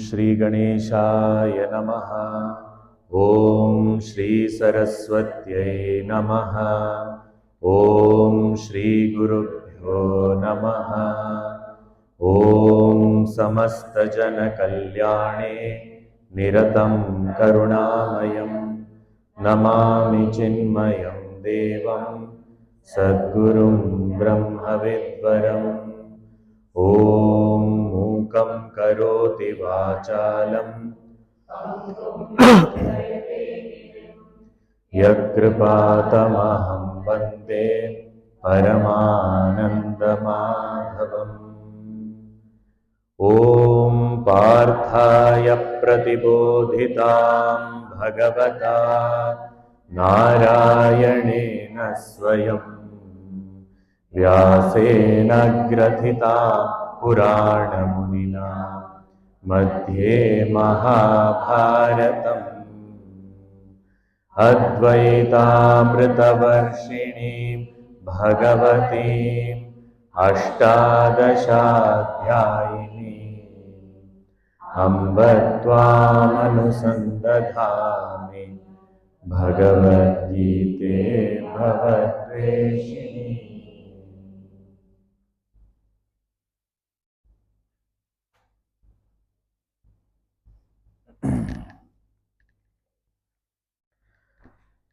Shri Ganeshaya Namaha. Om Shri Saraswatyai Namaha. Om Shri Gurubhyo Namaha. Om Samasta Jana Kalyane Niratam Karunamayam Namami Chinmayam Devam Sadgurum Brahma Vidvaram. Om Mukam Karoti Vachalam Yakripatamaham Vande Paramanandamadhavam. Om Parthaya Pratibodhitam Bhagavata Narayanena Swayam Vyasena Grathita Purana Munina Madhye Mahabharatam Advaitamritavarshini Bhagavati Ashtadashadhyayini Amba Tvam Anusandadhami Bhagavad Gita Bhavatveshini.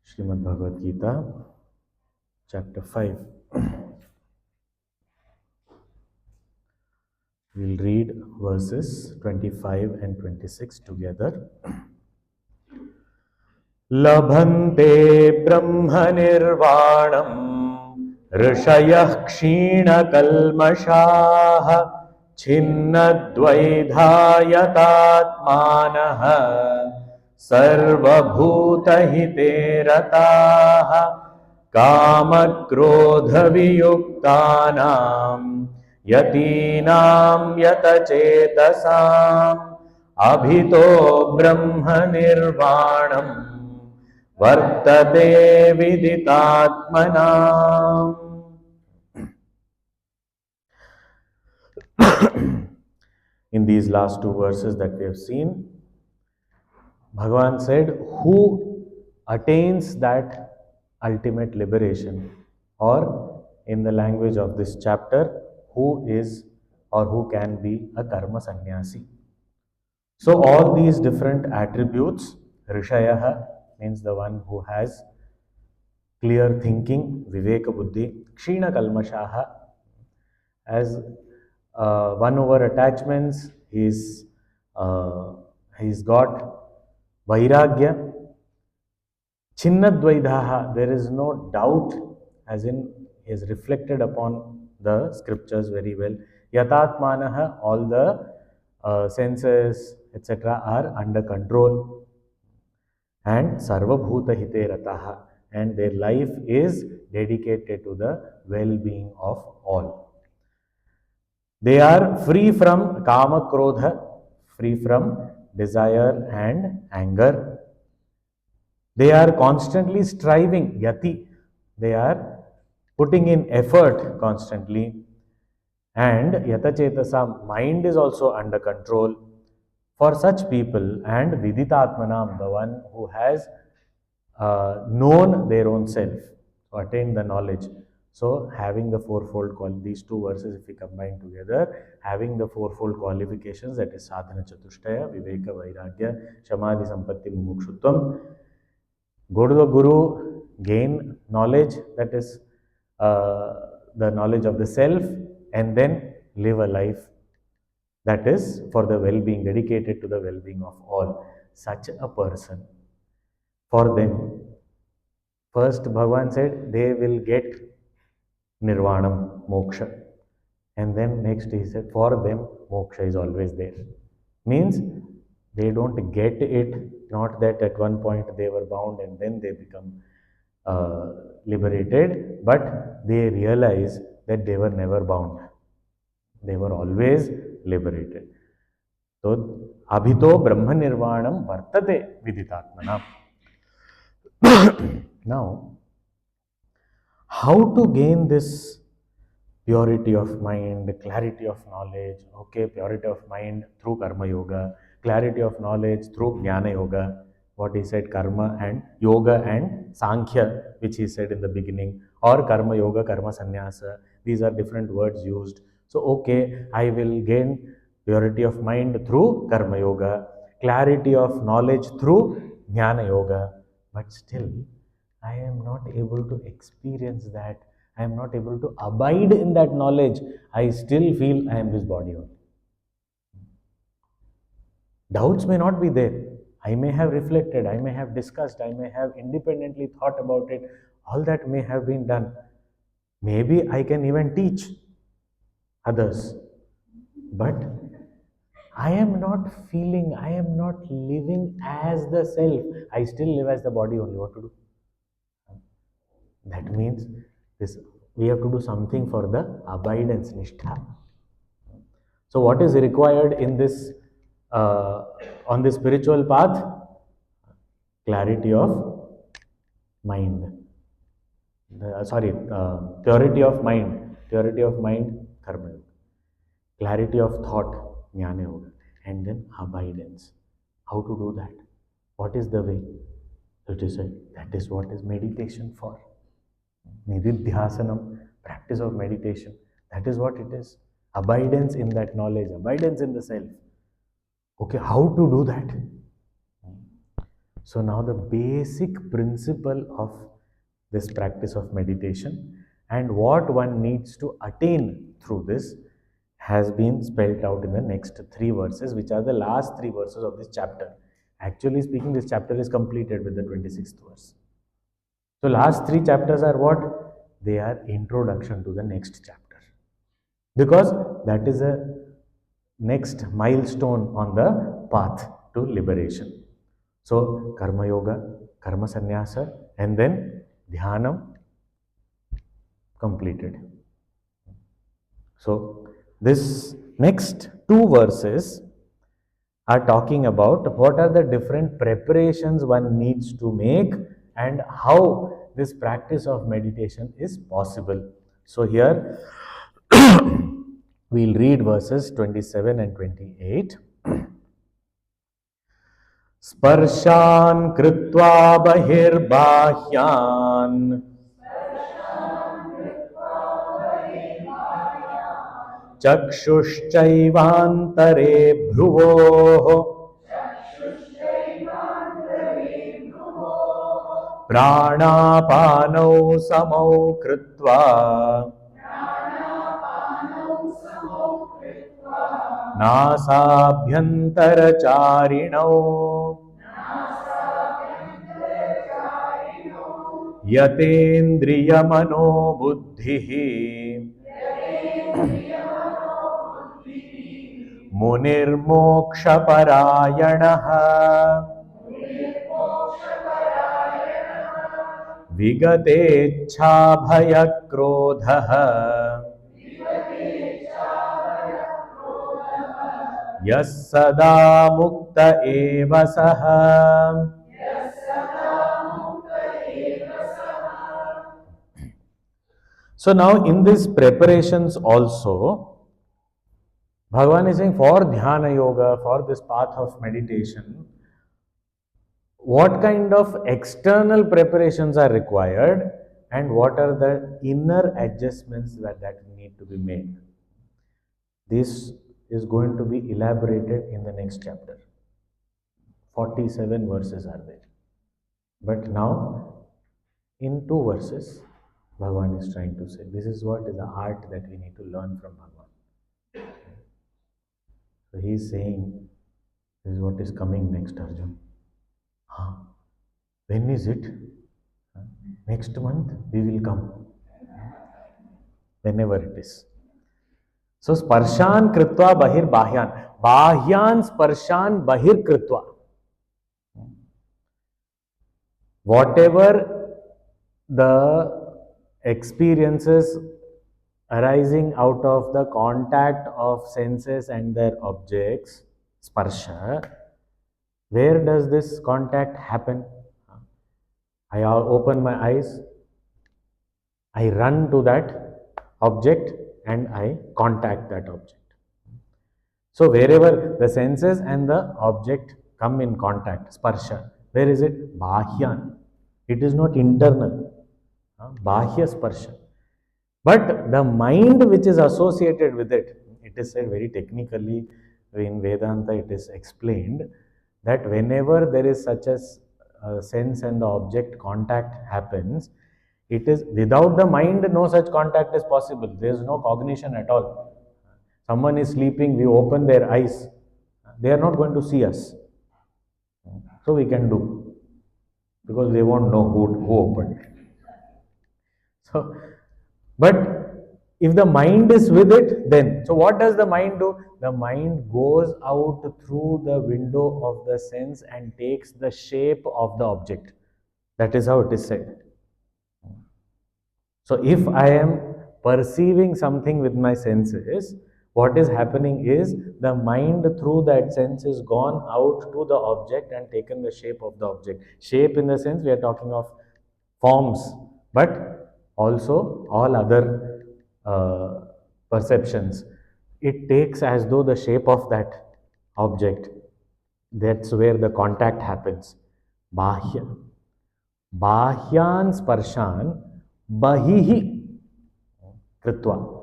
Srimad Bhagavad Gita, chapter 5. We'll read verses 25 and 26 together. Labhante Brahma Nirvanam Rishayah Kshina Kalmashaha Chinnadvaidayatatmanaha Sarvabhutahite rataha Kamakrodhaviyuktanam Yatinam Yatachetasam Abhito Brahma Nirvanam Vartate Viditatmanam. In these last two verses that we have seen, Bhagavan said, who attains that ultimate liberation, or in the language of this chapter, who is or who can be a karma sannyasi. So all these different attributes, Rishayaha means the one who has clear thinking, Viveka Buddhi, Kshina Kalmashaha, as one over attachments, he's got Vairagya, Chinnadvaidaha, there is no doubt, as in he has reflected upon the scriptures very well. Yatatmanaha, all the senses, etc. are under control. And Sarvabhuta Hite Rataha, and their life is dedicated to the well-being of all. They are free from Kama Krodha, free from desire and anger. They are constantly striving, Yati. They are putting in effort constantly. And Yatachetasa, mind is also under control. For such people, and Viditatmanam, the one who has known their own self, so attained the knowledge. So having the fourfold these two verses, if we combine together, having the fourfold qualifications, that is sadhana chatushtaya, viveka vairagya, samadhi sampatti mumukshutvam, go to the guru, gain knowledge, that is the knowledge of the self, and then live a life that is for the well-being, dedicated to the well-being of all. Such a person, for them, first Bhagavan said they will get nirvanam, moksha, and then next he said for them moksha is always there. Means they don't get it, not that at one point they were bound and then they become liberated, but they realize that they were never bound. They were always liberated. So, abhito brahma nirvanam vartate viditatmanam. Now, how to gain this purity of mind, clarity of knowledge, okay, purity of mind through karma yoga, clarity of knowledge through Jnana Yoga, what he said, karma and yoga and Sankhya, which he said in the beginning, or karma yoga, karma sannyasa. These are different words used. So, okay, I will gain purity of mind through karma yoga, clarity of knowledge through Jnana Yoga, but still, I am not able to experience that. I am not able to abide in that knowledge. I still feel I am this body only. Doubts may not be there. I may have reflected, I may have discussed, I may have independently thought about it. All that may have been done. Maybe I can even teach others. But I am not feeling, I am not living as the self. I still live as the body only. What to do? That means this we have to do something for the abidance, nishtha. So, what is required in this on the spiritual path? Clarity of mind. Purity of mind, karma yoga. Clarity of thought, jnana yoga, and then abidance. How to do that? What is the way? It is said that is what is meditation for. Nididhyāsanam, practice of meditation. That is what it is. Abidance in that knowledge, abidance in the self. Okay, how to do that? So now the basic principle of this practice of meditation and what one needs to attain through this has been spelled out in the next 3 verses, which are the last 3 verses of this chapter. Actually speaking, this chapter is completed with the 26th verse. So last 3 chapters are what? They are introduction to the next chapter. Because that is a next milestone on the path to liberation. So karma yoga, karma sannyasa, and then dhyanam completed. So this next 2 verses are talking about what are the different preparations one needs to make and how this practice of meditation is possible. So here we'll read verses 27 and 28. Sparshan kritva bahirbahyaan चक्षुश्चैवान्तरे भ्रुवोः प्राणापानौ समौ कृत्वा नासाभ्यन्तरचारिणौ यतेन्द्रियमनोबुद्धिः मुनिर्मोक्षपरायणः विगतेच्छाभयक्रोधः यः सदा मुक्त एव सः. So now in these preparations also, Bhagavan is saying for dhyana yoga, for this path of meditation, what kind of external preparations are required and what are the inner adjustments that need to be made. This is going to be elaborated in the next chapter. 47 verses are there. But now, in 2 verses, Bhagavan is trying to say, this is what is the art that we need to learn from Bhagavan. So he is saying, this is what is coming next, Arjun. When is it? Next month we will come. Whenever it is. So sparshan kritva bahir bahyan. Bahyan sparshan bahir kritva. Whatever the experiences arising out of the contact of senses and their objects, sparsha, where does this contact happen? I open my eyes, I run to that object and I contact that object. So wherever the senses and the object come in contact, sparsha, where is it? Bahyan. It is not internal. Bahya sparsha. But the mind which is associated with it, it is said very technically in Vedanta, it is explained that whenever there is such a sense and the object contact happens, it is without the mind, no such contact is possible. There is no cognition at all. Someone is sleeping, we open their eyes, they are not going to see us. So we can do because they won't know who opened. So, but if the mind is with it, then, so what does the mind do? The mind goes out through the window of the sense and takes the shape of the object. That is how it is said. So if I am perceiving something with my senses, what is happening is the mind through that sense is gone out to the object and taken the shape of the object. Shape in the sense we are talking of forms, but also all other perceptions. It takes as though the shape of that object. That's where the contact happens. Bahya. Bahyan sparshan bahihi kritva.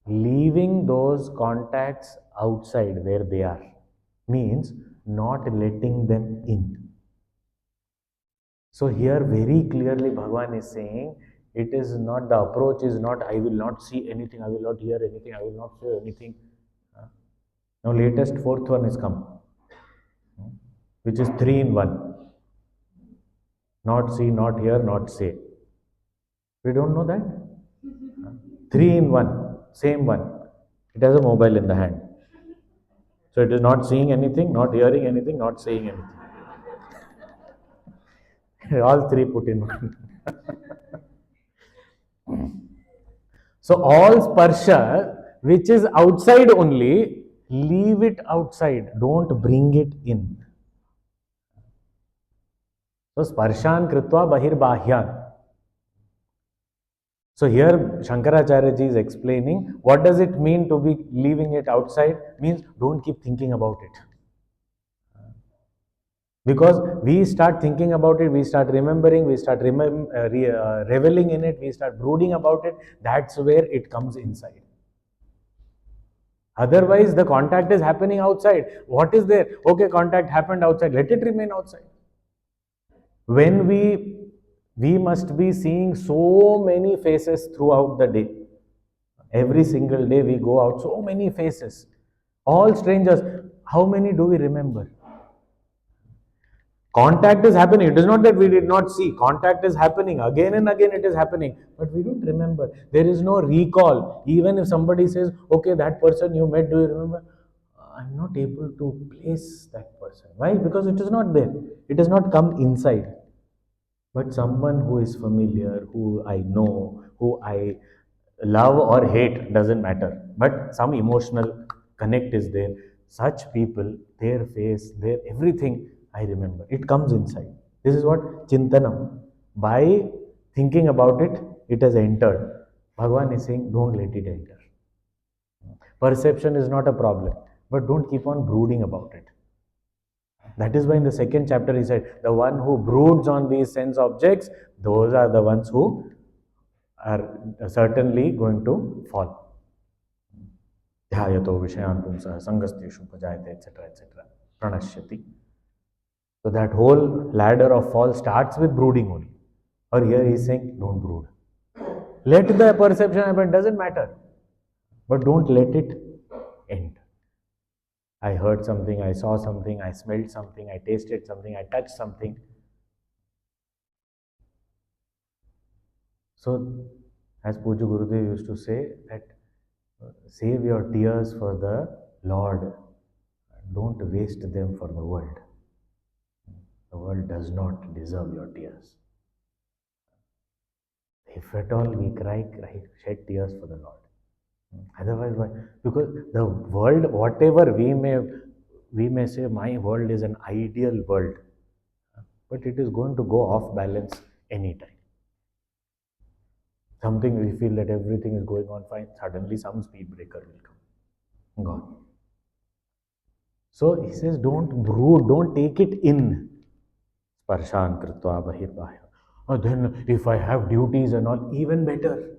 Leaving those contacts outside where they are means not letting them in. So here very clearly Bhagavan is saying it is not, the approach is not I will not see anything, I will not hear anything, I will not feel anything. Now latest fourth one is come, which is 3 in 1. Not see, not hear, not say. We don't know that? 3 in 1, same one. It has a mobile in the hand. So it is not seeing anything, not hearing anything, not saying anything. All three put in one. So all sparsha, which is outside only, leave it outside. Don't bring it in. So sparshan kritva bahirbahyan. So here Shankaracharya ji is explaining what does it mean to be leaving it outside? Means don't keep thinking about it. Because we start thinking about it, we start remembering, we start reveling in it, we start brooding about it, that's where it comes inside. Otherwise, the contact is happening outside. What is there? Okay, contact happened outside, let it remain outside. When we must be seeing so many faces throughout the day. Every single day we go out, so many faces, all strangers. How many do we remember? Contact is happening. It is not that we did not see. Contact is happening. Again and again it is happening. But we don't remember. There is no recall. Even if somebody says, okay, that person you met, do you remember? I'm not able to place that person. Why? Because it is not there. It has not come inside. But someone who is familiar, who I know, who I love or hate, doesn't matter. But some emotional connect is there. Such people, their face, their everything, I remember. It comes inside. This is what Chintanam. By thinking about it, it has entered. Bhagavan is saying, don't let it enter. Perception is not a problem, but don't keep on brooding about it. That is why in the second chapter he said, the one who broods on these sense objects, those are the ones who are certainly going to fall. Dhyayato vishayan pumsa sangastishu pajayate, etc., etc. Pranashyati. So that whole ladder of fall starts with brooding only. Or here he is saying, don't brood. Let the perception happen, doesn't matter. But don't let it end. I heard something, I saw something, I smelled something, I tasted something, I touched something. So, as Puja Gurudev used to say, that save your tears for the Lord, don't waste them for the world. The world does not deserve your tears. If at all we cry, shed tears for the Lord. Otherwise, why? Because the world, whatever we may say, my world is an ideal world, but it is going to go off balance anytime. Something we feel that everything is going on fine, suddenly some speed breaker will come. Gone. So he says, don't brood, don't take it in. Sparshan kritva bahirbahya. Then if I have duties and all, even better.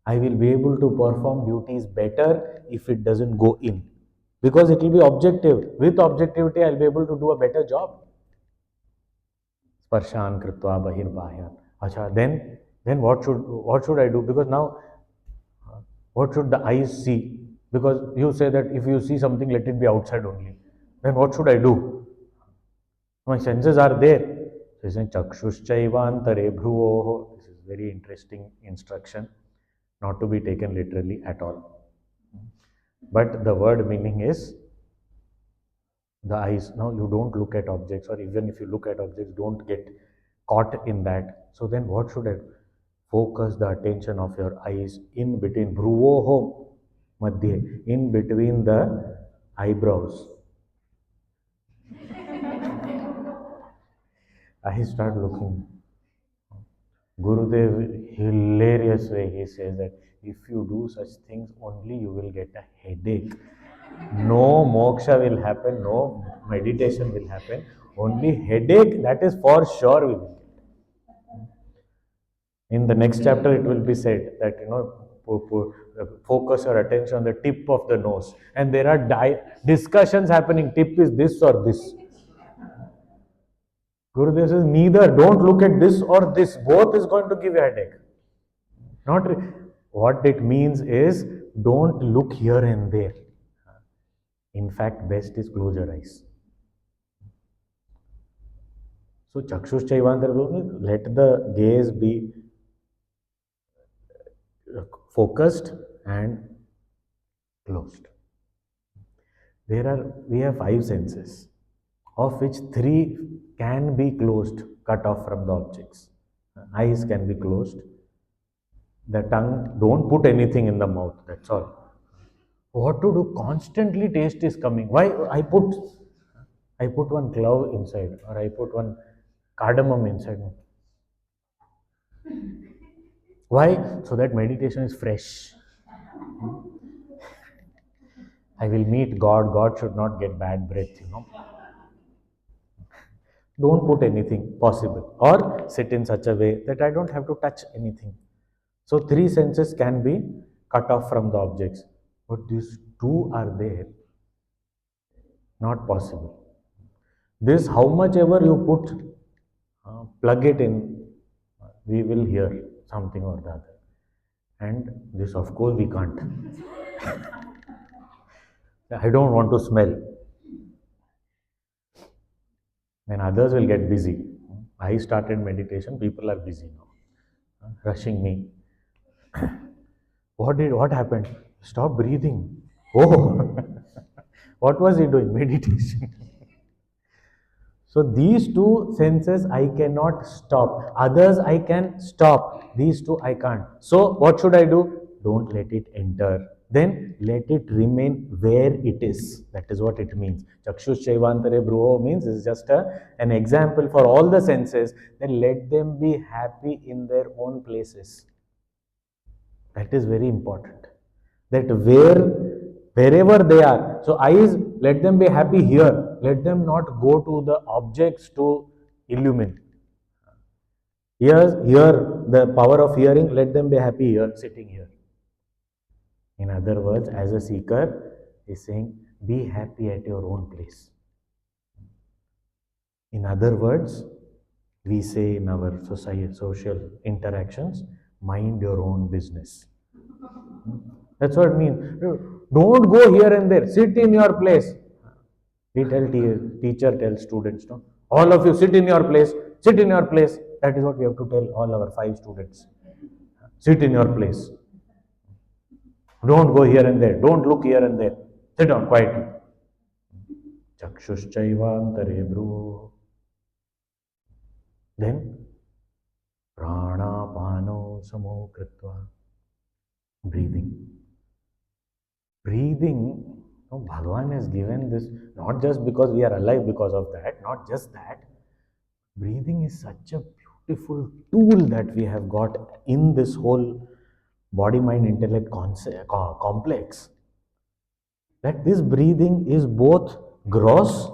I will be able to perform duties better if it doesn't go in. Because it will be objective. With objectivity, I'll be able to do a better job. Sparshan kritva bahirbahya. Acha, then what should I do? Because now, what should the eyes see? Because you say that if you see something, let it be outside only. Then what should I do? My senses are there. So he's saying chakshushchaivantare bhruvoho. This is very interesting instruction, not to be taken literally at all. But the word meaning is the eyes. Now you don't look at objects, or even if you look at objects, don't get caught in that. So then what should I do? Focus the attention of your eyes in between bhruvoho madhye, in between the eyebrows. I start looking. Gurudev, hilarious way, he says that if you do such things, only you will get a headache. No moksha will happen, no meditation will happen. Only headache, that is for sure we will get. In the next chapter, it will be said that, focus your attention on the tip of the nose. And there are discussions happening. Tip is this or this. Gurudev says, neither. Don't look at this or this. Both is going to give you a headache. Not what it means is don't look here and there. In fact, best is close your eyes. So chakshush chaivantar, let the gaze be focused and closed. We have 5 senses, of which 3 can be closed, cut off from the objects. Eyes can be closed. The tongue, don't put anything in the mouth, that's all. What to do? Constantly taste is coming. Why? I put one clove inside, or I put one cardamom inside. Why? So that meditation is fresh. I will meet God. God should not get bad breath. Don't put anything possible, or sit in such a way that I don't have to touch anything. So 3 senses can be cut off from the objects, but these 2 are there. Not possible. This, how much ever you put, plug it in, we will hear something or the other. And this, of course, we can't. I don't want to smell. Then others will get busy. I started meditation, people are busy now, rushing me. What happened? Stop breathing. Oh, what was he doing? Meditation. So these 2 senses I cannot stop. Others I can stop. These 2 I can't. So what should I do? Don't let it enter. Then let it remain where it is. That is what it means. Chakshush Chaivantare Bruho means is just an example for all the senses. Then let them be happy in their own places. That is very important. That wherever they are. So eyes, let them be happy here. Let them not go to the objects to illumine. Here, the power of hearing, let them be happy here, sitting here. In other words, as a seeker, is saying, be happy at your own place. In other words, we say in our society, social interactions, mind your own business. That's what it means. Don't go here and there. Sit in your place. We tell teacher tells students, no? All of you sit in your place. Sit in your place. That is what we have to tell all our 5 students. Sit in your place. Don't go here and there. Don't look here and there. Sit down quietly. Chakshushchaivantare bhru. Then pranapano samo kritva. Breathing. Breathing, Bhagavan has given this not just because we are alive because of that, not just that. Breathing is such a beautiful tool that we have got in this whole body, mind, intellect complex. that this breathing is both gross,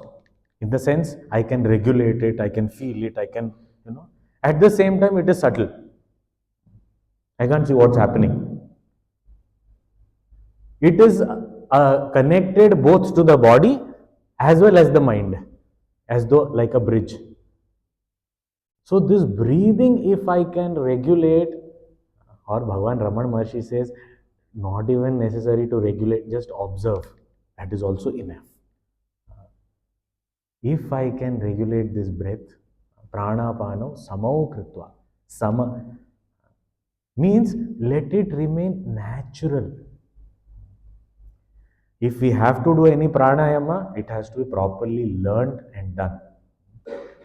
in the sense I can regulate it, I can feel it, I can, at the same time it is subtle. I can't see what's happening. It is connected both to the body as well as the mind, as though like a bridge. So this breathing, if I can regulate, or Bhagavan Raman Maharshi says, not even necessary to regulate, just observe. That is also enough. If I can regulate this breath, pranapano samau kritva, sama means let it remain natural. If we have to do any pranayama, it has to be properly learned and done.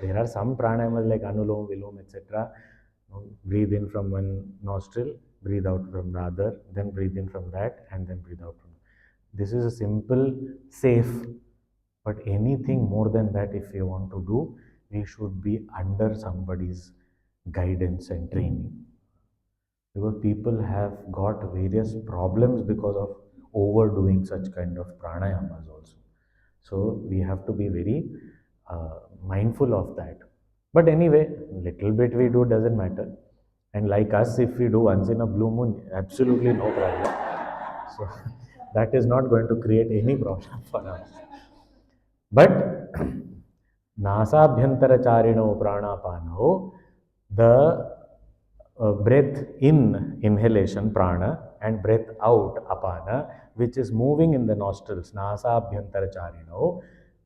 There are some pranayamas like Anulom, Vilom, etc. Breathe in from one nostril, breathe out from the other, then breathe in from that, and then breathe out from that. This is a simple, safe, but anything more than that, if we want to do, we should be under somebody's guidance and training. Because people have got various problems because of overdoing such kind of pranayamas also. So we have to be very mindful of that. But anyway, little bit we do doesn't matter. And like us, if we do once in a blue moon, absolutely no problem. So that is not going to create any problem for us. But nasabhyantaracharino pranapano, the breath in, inhalation, prana, and breath out, apana, which is moving in the nostrils, nasabhyantaracharino,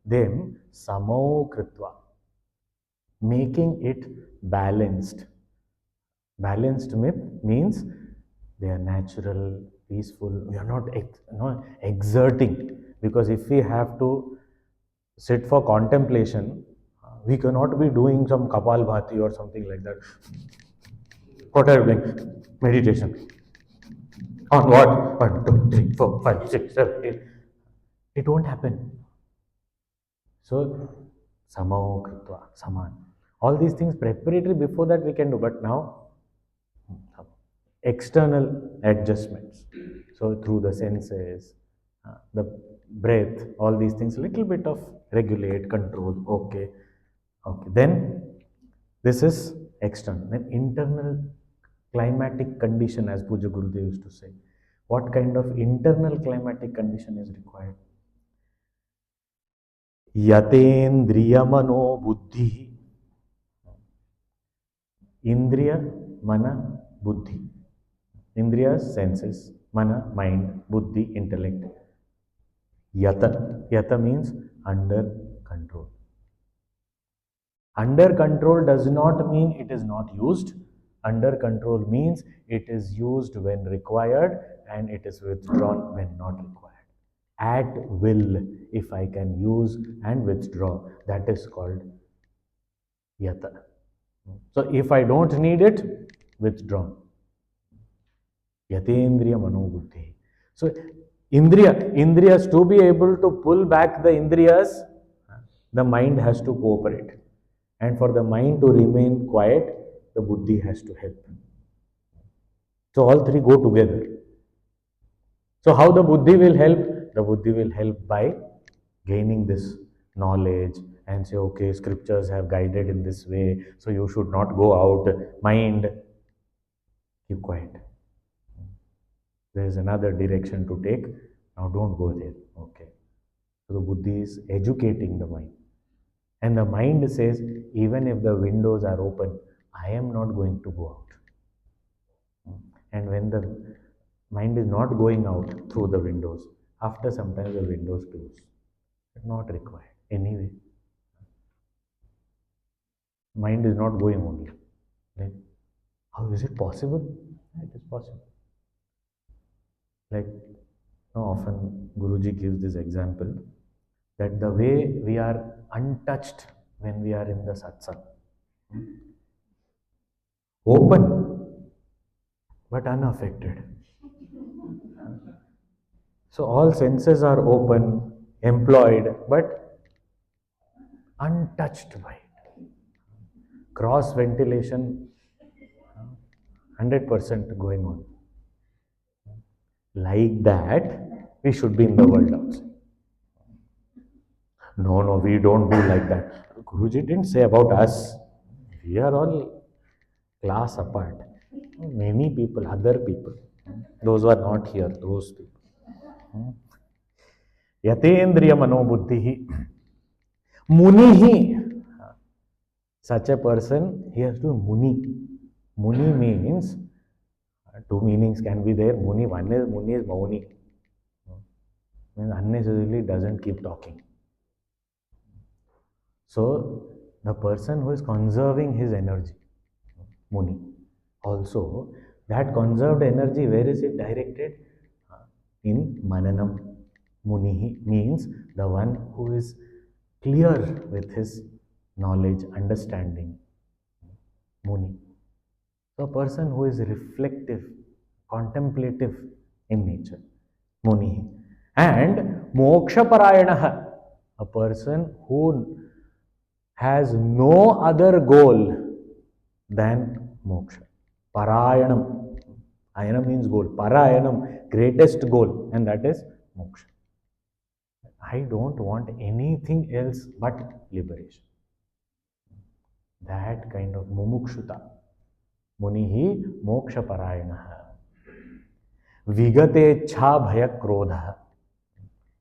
then samau kritva, making it balanced. Balanced means they are natural, peaceful. We are not exerting, because if we have to sit for contemplation, we cannot be doing some kapalbhati or something like that. What are you doing? Meditation. On what? 1, 2, 3, 4, 5, 6, 7, 8. It won't happen. So, samao kritva, saman. All these things preparatory before that we can do, but now external adjustments. So through the senses, the breath, all these things, little bit of regulate, control, okay. Then this is external. Then internal climatic condition, as Puja Gurudev used to say. What kind of internal climatic condition is required? Yatendriya mano buddhi. Indriya, mana, buddhi. Indriya, senses, mana, mind, buddhi, intellect. Yata. Yata means under control. Under control does not mean it is not used. Under control means it is used when required and it is withdrawn when not required. At will, if I can use and withdraw, that is called yata. So if I don't need it, withdraw. Yatendriya manobuddhi. So indriyas, to be able to pull back the indriyas, the mind has to cooperate. And for the mind to remain quiet, the buddhi has to help. So all three go together. So how the buddhi will help? The buddhi will help by gaining this knowledge and say, okay, scriptures have guided in this way, so you should not go out. Mind, keep quiet. There is another direction to take. Now don't go there. Okay. So the buddhi is educating the mind. And the mind says, even if the windows are open, I am not going to go out. And when the mind is not going out through the windows, after some time the windows close. Not required. Anyway, mind is not going only. Then, how is it possible? It is possible. Like, often Guruji gives this example that the way we are untouched when we are in the satsang, open but unaffected. So all senses are open, employed, but untouched by it. Cross ventilation, 100% going on. Like that, we should be in the world outside. No, no, we don't do like that. Guruji didn't say about us. We are all class apart. Many people, other people, those who are not here, those people. Yatendriya manobuddhi. Munihi. Such a person, he has to muni. Muni means, two meanings can be there. Muni is mauni. Means unnecessarily doesn't keep talking. So the person who is conserving his energy, muni. Also, that conserved energy, where is it directed? In mananam. Munihi means the one who is clear with his knowledge, understanding. Muni. So a person who is reflective, contemplative in nature. Muni. And moksha parayanaha, a person who has no other goal than moksha. Parayanam. Ayana means goal. Parayanam, greatest goal, and that is moksha. I don't want anything else but liberation. That kind of mumukshuta. Munihi moksha parayanaha. Vigate ichha bhaya krodha.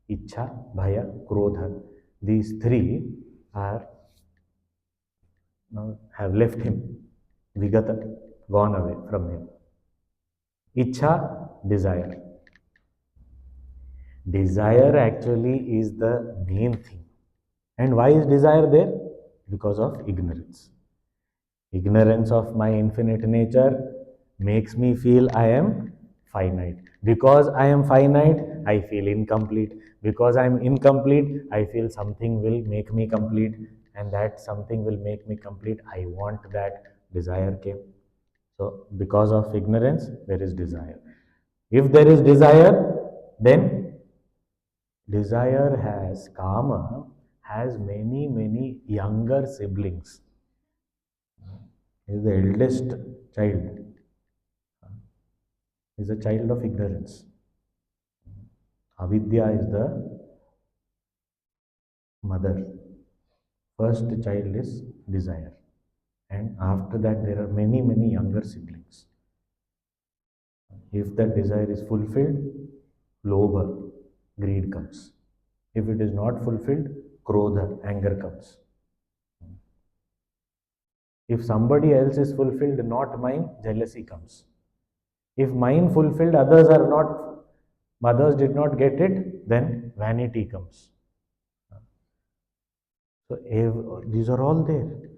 Ichha, bhaya, krodha. These three are now have left him. Vigata, gone away from him. Ichha, desire. Desire actually is the main thing. And why is desire there? Because of ignorance. Ignorance of my infinite nature makes me feel I am finite. Because I am finite, I feel incomplete. Because I am incomplete, I feel something will make me complete. And that something will make me complete. I want that. Desire came. So, because of ignorance, there is desire. If there is desire, then desire has, kama has many younger siblings. He is the eldest child. He is a child of ignorance. Avidya is the mother. First child is desire. And after that, there are many younger siblings. If that desire is fulfilled, lobha, greed comes. If it is not fulfilled, krodha, anger comes. If somebody else is fulfilled, not mine, jealousy comes. If mine fulfilled, others did not get it, then vanity comes. So these are all there.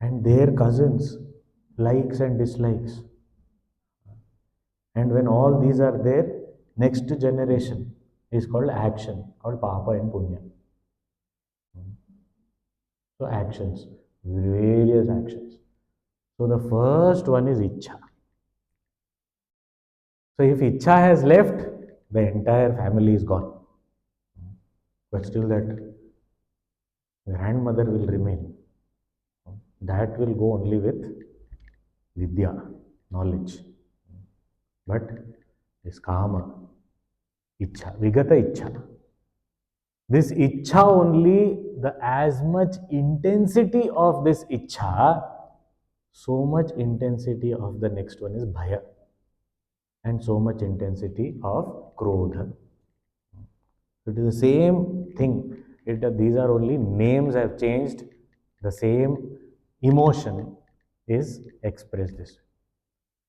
And their cousins, likes and dislikes. And when all these are there, next generation is called action, called papa and punya. So actions, various actions. So the first one is ichha. So if ichha has left, the entire family is gone. But still that grandmother will remain. That will go only with vidya, knowledge. But this kama, ichha, vigata ichha. This ichha only, the as much intensity of this ichha, so much intensity of the next one is bhaya. And so much intensity of krodha. It is the same thing. These are only names have changed. The same emotion is expressed this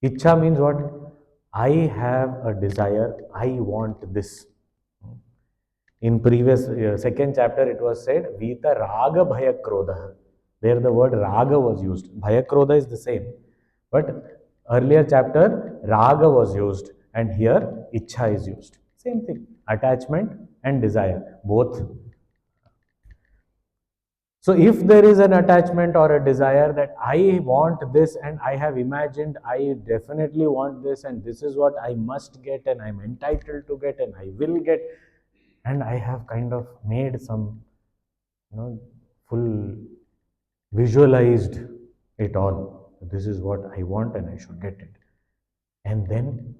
way. Ichha means what? I have a desire. I want this. In previous second chapter, it was said Vita Raga Bhaya Krodha. There the word Raga was used. Bhaya Krodha is the same. But earlier chapter, Raga was used. And here, Ichha is used. Same thing. Attachment and desire. Both. So if there is an attachment or a desire that I want this and I have imagined I definitely want this and this is what I must get and I'm entitled to get and I will get, and I have kind of made some, full visualized it all. This is what I want and I should get it. And then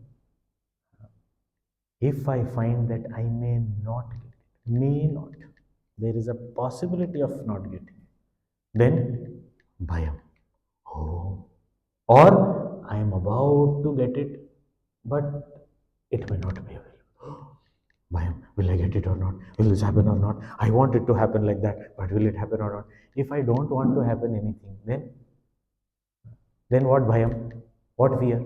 if I find that I may not get it, may not, there is a possibility of not getting. Then bhayam. Oh, or I am about to get it, but it may not be available. Bhayam, will I get it or not? Will this happen or not? I want it to happen like that, but will it happen or not? If I don't want to happen anything, then what bhayam? What fear?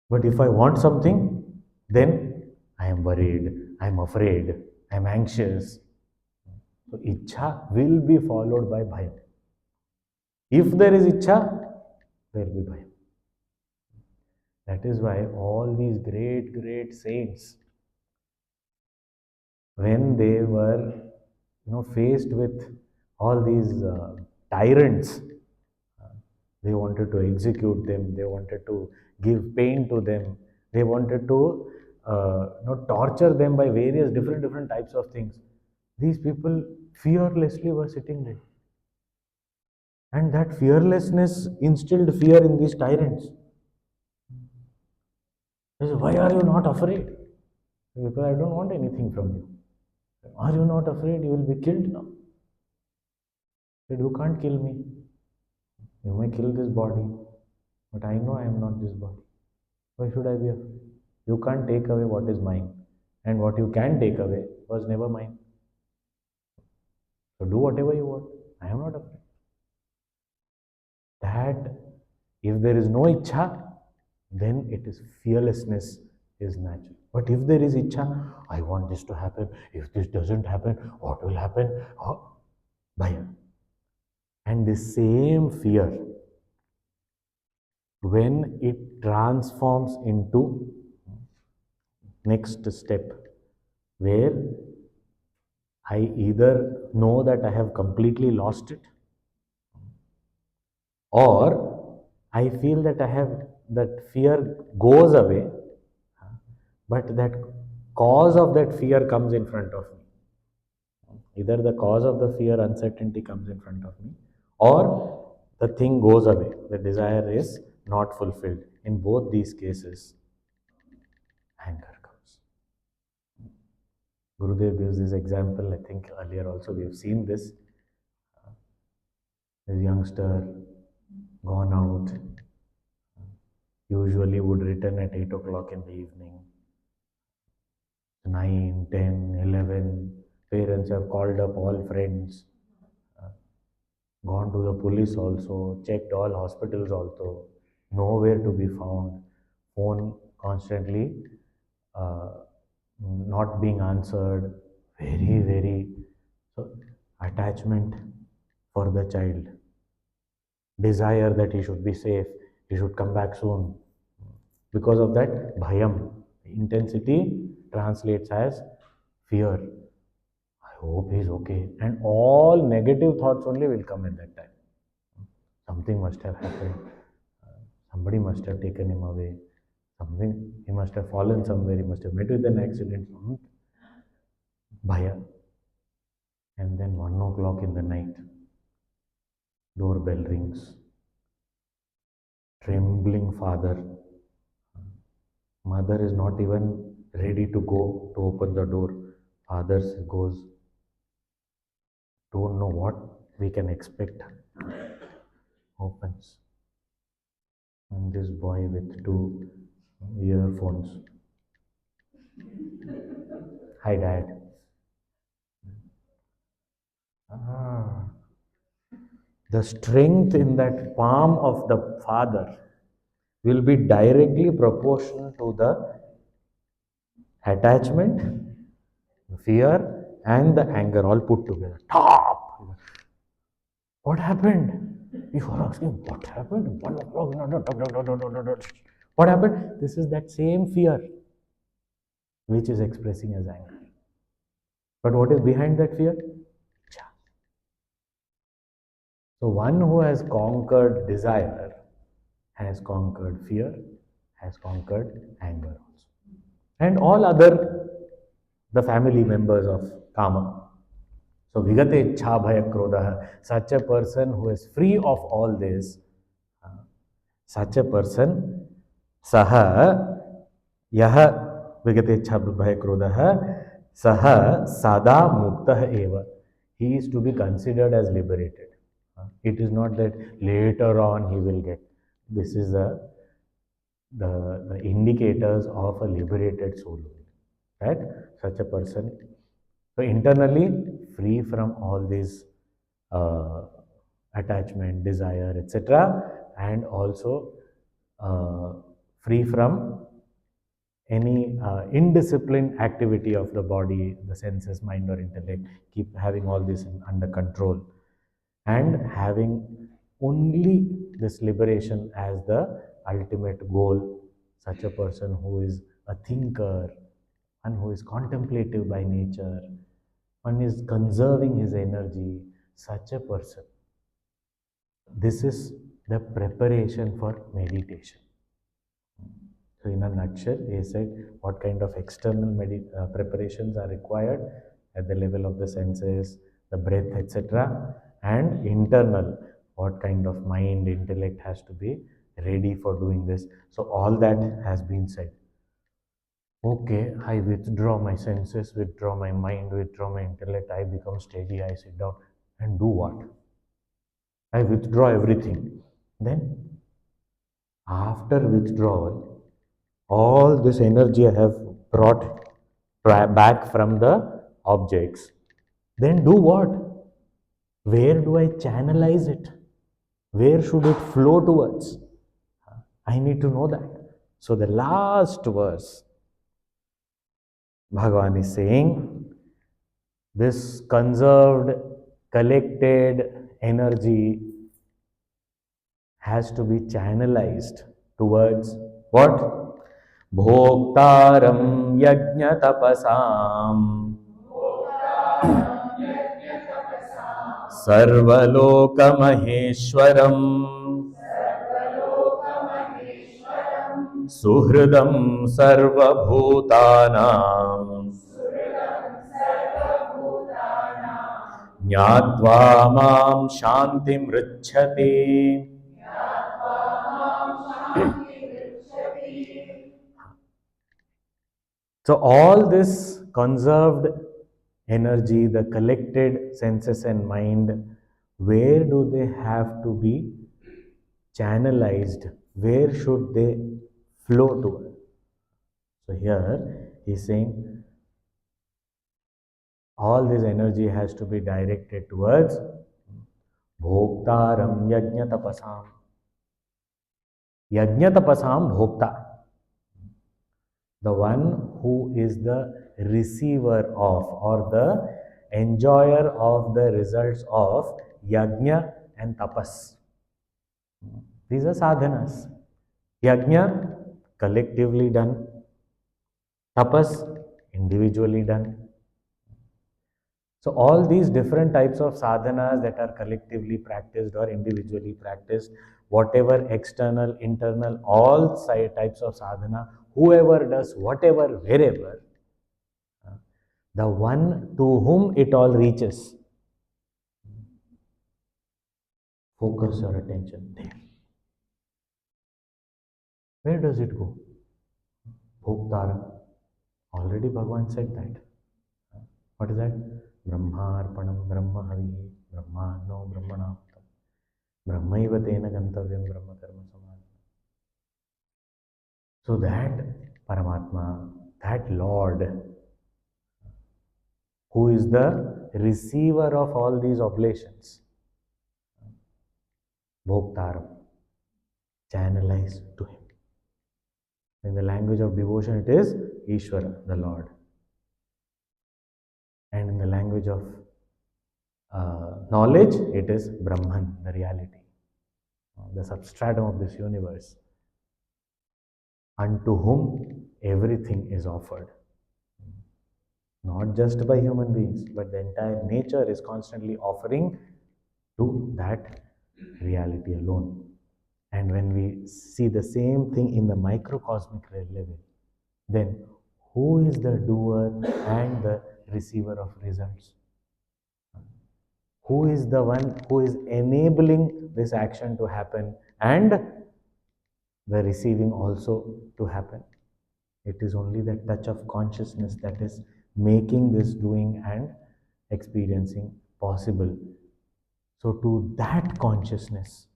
But if I want something, then I am worried, I am afraid, I am anxious. So ichha will be followed by bhayam. If there is ichha, there will be bhayam. That is why all these great, great saints, when they were, faced with all these tyrants, they wanted to execute them. They wanted to give pain to them. They wanted to, torture them by various different types of things. These people fearlessly were sitting there, and that fearlessness instilled fear in these tyrants. They said, "Why are you not afraid?" Because I don't want anything from you. Are you not afraid you will be killed now? Said, you can't kill me. You may kill this body, but I know I am not this body. Why should I be afraid? You can't take away what is mine, and what you can take away was never mine. So do whatever you want. I am not afraid. That if there is no ichha, then it is fearlessness is natural. But if there is ichha, I want this to happen. If this doesn't happen, what will happen? Oh, bhaya. And the same fear, when it transforms into next step, where I either know that I have completely lost it, or I feel that I have that fear goes away, but that cause of that fear comes in front of me. Either the cause of the fear, uncertainty comes in front of me, or the thing goes away. The desire is not fulfilled. In both these cases, anger comes. Gurudev gives this example. I think earlier also we have seen this. This youngster gone out, usually would return at 8 o'clock in the evening. 9, 10, 11. Parents have called up all friends, gone to the police also, checked all hospitals also, nowhere to be found. Phone constantly uh, not being answered. Very, very. So, attachment for the child. Desire that he should be safe, he should come back soon. Because of that, bhayam, intensity translates as fear. I hope he's okay. And all negative thoughts only will come at that time. Something must have happened. Somebody must have taken him away. Something, he must have fallen somewhere. He must have met with an accident. Bhaya. And then 1 o'clock in the night, doorbell rings. Trembling father. Mother is not even ready to go to open the door. Father goes, don't know what we can expect. Opens. And this boy with 2 earphones. Hi, Dad. Ah, the strength in that palm of the father will be directly proportional to the attachment, fear, and the anger all put together. Top! What happened? You are asking, what happened? 1 o'clock. No. What happened? This is that same fear which is expressing as anger. But what is behind that fear? So one who has conquered desire has conquered fear, has conquered anger also. And all other, the family members of Kama. So Vigate Ichha Bhaya Krodha, such a person who is free of all this, such a person, Saha, Yaha Vigate Ichha Bhaya Krodha, Saha sada muktah eva. He is to be considered as liberated. It is not that later on he will get. This is the indicators of a liberated soul. Right? Such a person. So internally free from all these uh, attachment, desire, etc., and also free from any indisciplined activity of the body, the senses, mind, or intellect. Keep having all this under control and having only this liberation as the ultimate goal. Such a person who is a thinker and who is contemplative by nature, one is conserving his energy, such a person. This is the preparation for meditation. So, in a nutshell, he said what kind of external preparations are required at the level of the senses, the breath, etc., and internal, what kind of mind, intellect has to be ready for doing this. So, all that has been said. Okay, I withdraw my senses, withdraw my mind, withdraw my intellect, I become steady, I sit down and do what? I withdraw everything. Then, after withdrawal, all this energy I have brought back from the objects. Then do what? Where do I channelize it? Where should it flow towards? I need to know that. So the last verse, Bhagavan is saying, this conserved, collected energy has to be channelized towards what? Bhoktaram yajna tapasam सर्वलोकमहेश्वरम् सुहृदं सर्वभूतानां ज्ञात्वा मां शान्तिमृच्छति. So all this conserved energy, the collected senses and mind, where do they have to be channelized? Where should they flow to? So here he is saying all this energy has to be directed towards Bhoktaram Yajna Tapasam. Yajna Tapasam Bhokta. The one who is the receiver of or the enjoyer of the results of Yajna and Tapas. These are sadhanas. Yajna, collectively done. Tapas, individually done. So all these different types of sadhanas that are collectively practiced or individually practiced, whatever external, internal, all types of sadhana, whoever does whatever, wherever, the one to whom it all reaches, focus your attention there. Where does it go? Bhoktaram. Already Bhagavan said that. What is that? Brahmarpanam Brahmahavi Brahmano Brahmanam Brahmaiva tena gantavyam Brahma karma samad. So that Paramatma, that Lord, who is the receiver of all these oblations, Bhoktaram, channelize to him. In the language of devotion, it is Ishvara, the Lord. And in the language of knowledge, it is Brahman, the reality, the substratum of this universe, unto whom everything is offered. Not just by human beings, but the entire nature is constantly offering to that reality alone. And when we see the same thing in the microcosmic level, then who is the doer and the receiver of results? Who is the one who is enabling this action to happen and the receiving also to happen? It is only the touch of consciousness that is making this doing and experiencing possible. So to that consciousness,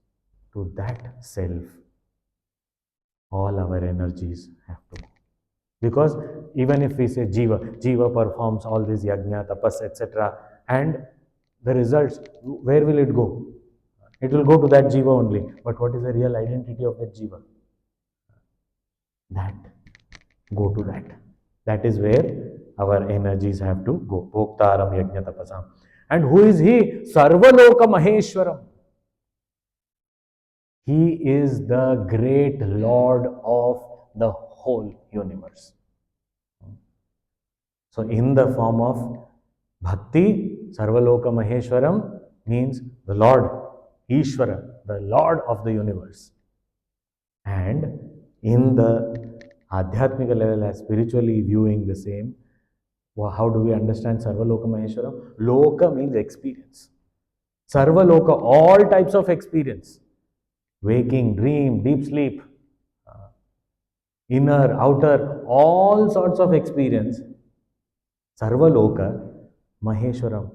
to that self, all our energies have to go. Because even if we say Jiva performs all these yajna, tapas, etc., and the results, where will it go? It will go to that Jiva only. But what is the real identity of that Jiva? That. Go to that. That is where our energies have to go. Bhoktaram yajna tapasam. And who is he? Sarvaloka Maheshwaram. He is the great Lord of the whole universe. So in the form of Bhakti, Sarvaloka Maheshwaram means the Lord, Ishvara, the Lord of the universe. And in the Adhyatmika level, as spiritually viewing the same, well, how do we understand Sarvaloka Maheshwaram? Loka means experience. Sarvaloka, all types of experience. Waking, dream, deep sleep, inner, outer, all sorts of experience. Sarvaloka Maheshwaram.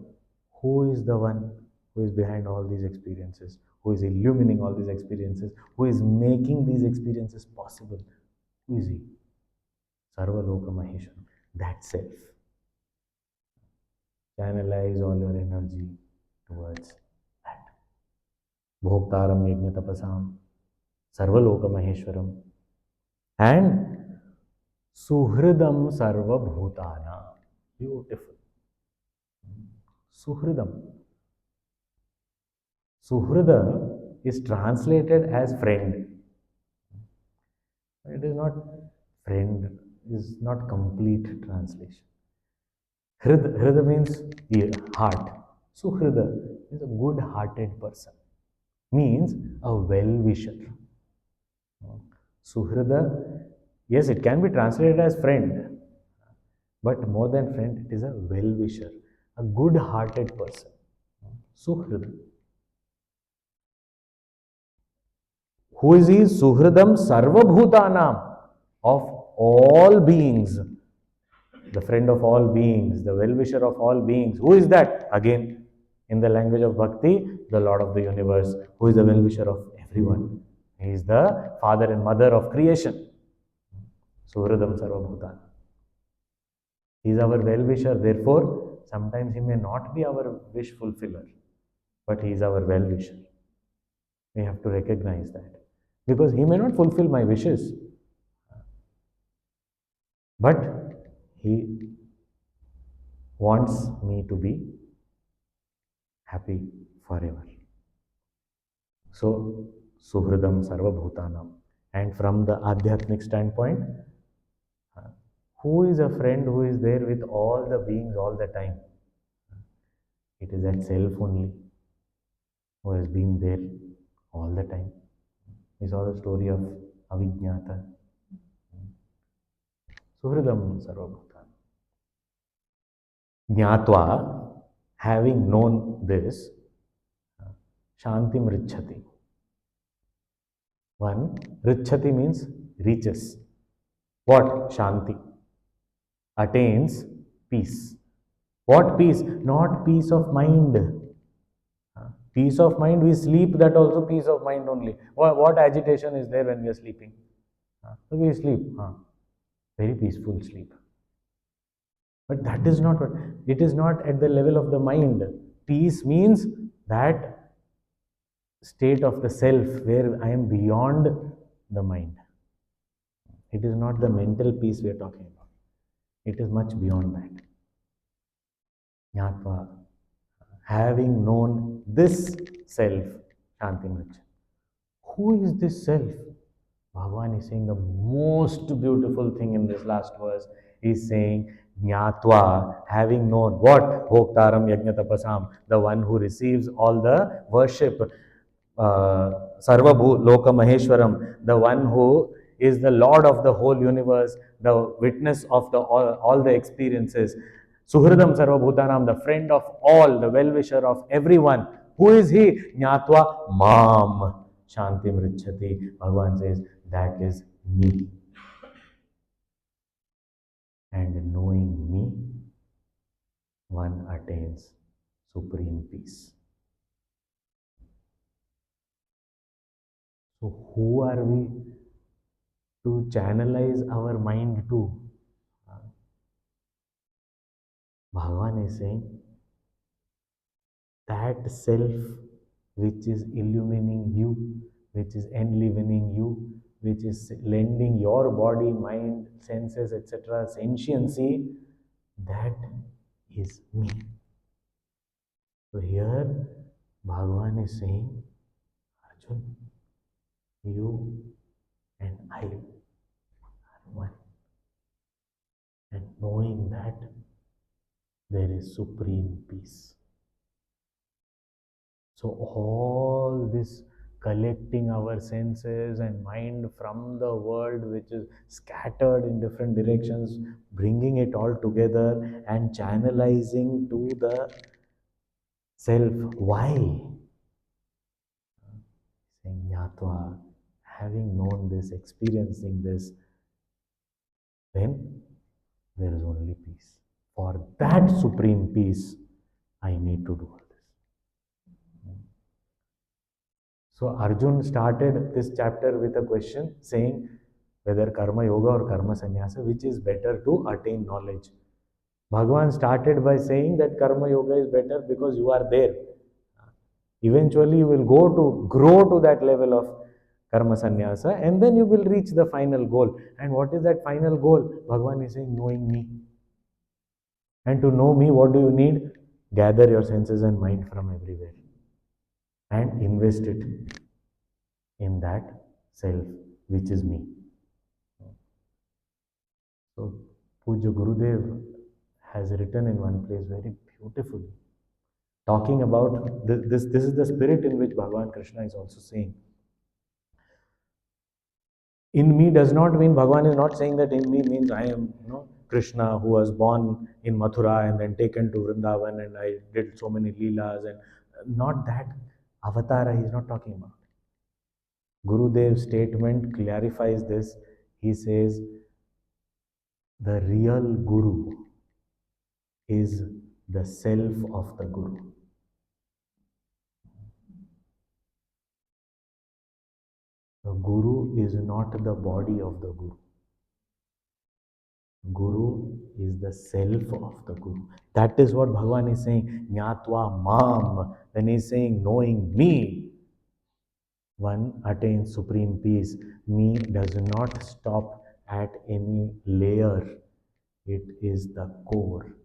Who is the one who is behind all these experiences? Who is illumining all these experiences? Who is making these experiences possible? Who is he? Sarvaloka Maheshwaram. That self. Channelize all your energy towards that. Bhoktaram Yajna Tapasam. Sarvaloka Maheshwaram. And Suhridam Sarva Bhutana. Beautiful. Suhridam. Suhrida is translated as friend. It is not friend, is not complete translation. Hrida means heart. Suhrida is a good-hearted person. Means a well-wisher. Suhrida, yes, it can be translated as friend. But more than friend, it is a well-wisher. A good-hearted person. Suhrida. Who is he? Suhridam Sarvabhutanam, of all beings, the friend of all beings, the well-wisher of all beings. Who is that? Again, in the language of Bhakti, the Lord of the universe, who is the well-wisher of everyone. He is the father and mother of creation. Suhridam Sarvabhutanam. He is our well-wisher, therefore, sometimes he may not be our wish fulfiller, but he is our well-wisher. We have to recognize that. Because he may not fulfill my wishes, but he wants me to be happy forever. So, Suhridam Sarvabhutanam. And from the Adhyatmic standpoint, who is a friend who is there with all the beings all the time? It is that self only who has been there all the time. We saw the story of Avijñāta. Suhridam Sarvabhutanam. Jnatva, having known this, Shantim Richati. One, Richati means reaches. What? Shanti. Attains peace. What peace? Not peace of mind. Peace of mind, we sleep, that also peace of mind only. What agitation is there when we are sleeping? So we sleep. Very peaceful sleep. But that is not what, it is not at the level of the mind. Peace means that state of the self where I am beyond the mind. It is not the mental peace we are talking about. It is much beyond that. Jnatva, having known this self, Shantimricha. Who is this self? Bhagavan is saying the most beautiful thing in this last verse. Is saying, Jnatva, having known what? Bhoktaram Yajna Tapasam, the one who receives all the worship. Sarvabhu Loka Maheshwaram, the one who is the Lord of the whole universe, the witness of all the experiences. Suhridam Sarvabhutanam, the friend of all, the well-wisher of everyone. Who is he? Jnatva Mam Shantim Richati. Bhagavan says, that is me. And knowing me, one attains supreme peace. So who are we to channelize our mind to? Bhagavan is saying that self which is illumining you, which is enlivening you, which is lending your body, mind, senses, etc. sentiency, that is me. So here Bhagavan is saying, Arjun, you and I are one. And knowing that, there is supreme peace. So all this collecting our senses and mind from the world which is scattered in different directions, bringing it all together and channelizing to the self. Why? Saying Nyatva, having known this, experiencing this, then there is only peace. For that supreme peace, I need to do all this. So Arjun started this chapter with a question saying whether karma yoga or karma sannyasa, which is better to attain knowledge. Bhagavan started by saying that karma yoga is better because you are there. Eventually you will grow to that level of karma sannyasa, and then you will reach the final goal. And what is that final goal? Bhagavan is saying knowing me. And to know me, what do you need? Gather your senses and mind from everywhere and invest it in that self which is me. So Puja Gurudev has written in one place very beautifully, talking about this is the spirit in which Bhagavan Krishna is also saying. In me does not mean, Bhagavan is not saying that in me means I am Krishna who was born in Mathura and then taken to Vrindavan and I did so many leelas, and not that avatar he is not talking about. Gurudev's statement clarifies this. He says, the real Guru is the self of the Guru. The Guru is not the body of the Guru. Guru is the self of the Guru. That is what Bhagavan is saying. Nyatva mam. When he is saying knowing me, one attains supreme peace. Me does not stop at any layer. It is the core.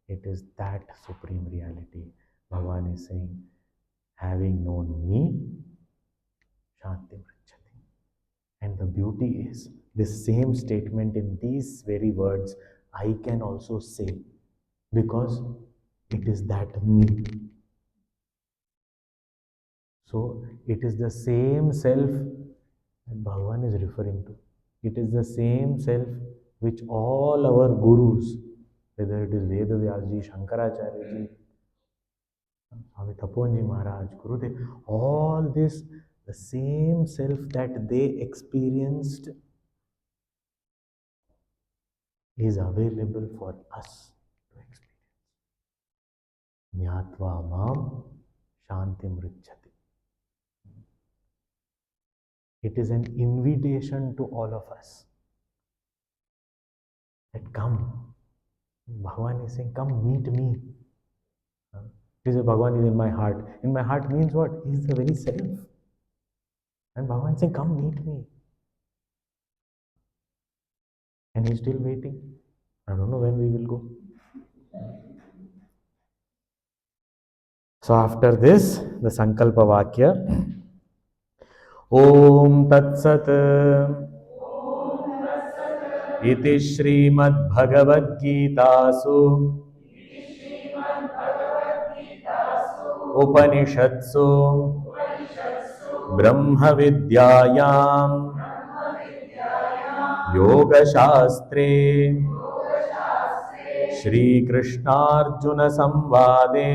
It is that supreme reality. Bhagavan is saying, having known me, Shanti Vrichyati. And the beauty is, this same statement in these very words, I can also say, because it is that me. So, it is the same self that Bhagavan is referring to. It is the same self which all our gurus, whether it is Vedavyasji, Shankaracharya, Swami Taponji Maharaj, Gurudev, all this, the same self that they experienced is available for us to experience. Nyatva mam shantim richati. It is an invitation to all of us that come. Bhagavan is saying, come meet me. He says, Bhagavan is in my heart. In my heart means what? He is the very self. And Bhagavan is saying, come meet me. And he is still waiting. I don't know when we will go. So after this, the Sankalpa Vakya. Om Tat Sat Iti Srimad Bhagavad Gitasu Upanishatsu Brahma Vidyayam Yoga Shastre Shri Krishnarjuna Samvade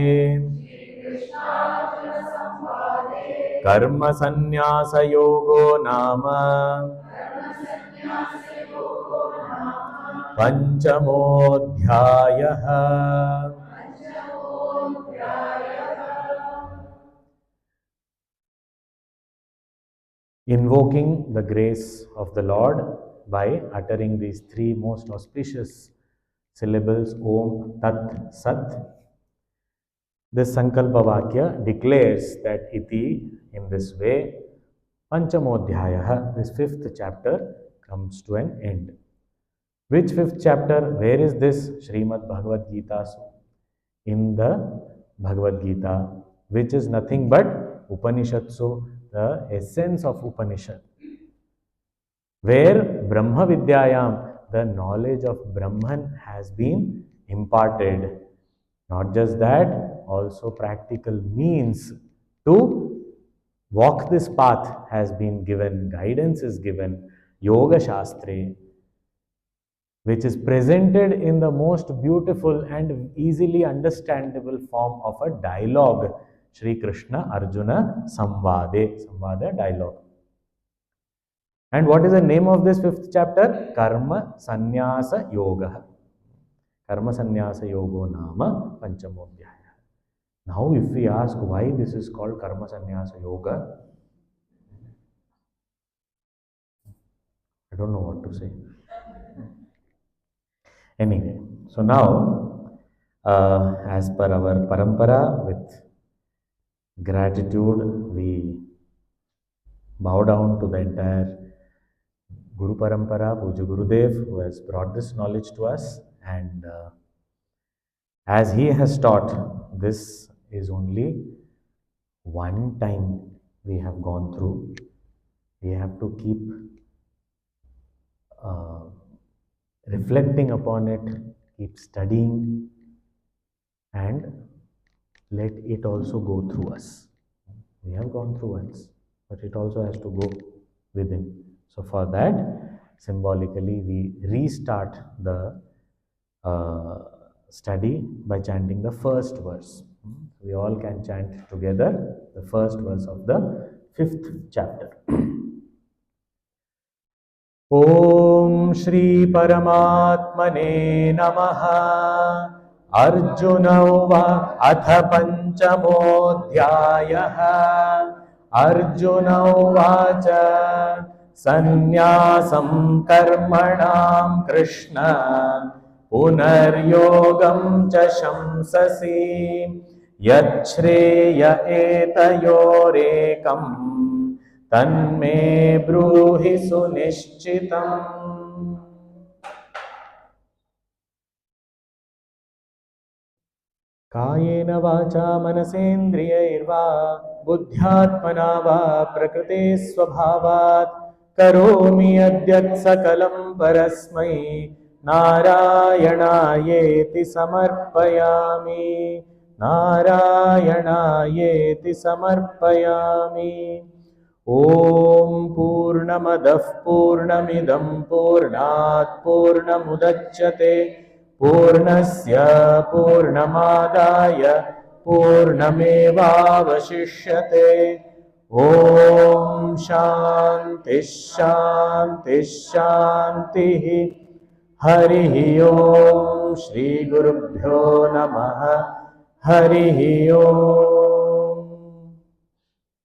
Karma Sannyasa Yogo Nama Panchamodhyayah. invoking the grace of the Lord by uttering these three most auspicious syllables Om Tat Sat. This Sankalpa Vakya declares that iti, in this way, Panchamodhyaya, this fifth chapter, comes to an end. Which fifth chapter? Where is this? Srimad Bhagavad Gita. In the Bhagavad Gita, which is nothing but Upanishatsu, the essence of Upanishad. Where Brahma Vidyayam, the knowledge of Brahman has been imparted. Not just that, also practical means to walk this path has been given, guidance is given, Yoga Shastre, which is presented in the most beautiful and easily understandable form of a dialogue, Sri Krishna Arjuna Samvada dialogue. And what is the name of this fifth chapter? Karma Sannyasa Yoga. Karma Sannyasa Yogo Nama Panchamodhyaya. Now, if we ask why this is called Karma Sannyasa Yoga, I don't know what to say. Anyway, so now, as per our parampara, with gratitude, we bow down to the entire Guru Parampara, Puja Gurudev, who has brought this knowledge to us. And as he has taught, this is only one time we have gone through. We have to keep reflecting upon it, keep studying, and let it also go through us. We have gone through once, but it also has to go within. So for that, symbolically, we restart the study by chanting the first verse. We all can chant together the first verse of the fifth chapter. Om Shri Paramatmane Namaha. Arjuna uva atha panchamodhyayaha. Arjuna uvacha sannyasam karmanam Krishna punaryogam cha shamsasi yachreya etayorekam tanme bruhi sunishchitam. कायेन वाचा मनसेन्द्रियैर्वा बुद्ध्यात्मना वा प्रकृते स्वभावात् करोमि यद्यत् सकलं परस्मै नारायणायेति समर्पयामि. नारायणायेति समर्पयामि. ॐ पूर्णमदः पूर्णमिदं पूर्णात् पूर्णमुदच्यते पूर्णस्य पूर्णमादाय पूर्णमेवावशिष्यते. ॐ शान्तिः शान्तिः शान्तिः. हरिः ॐ श्रीगुरुभ्यो नमः. हरिः ॐ.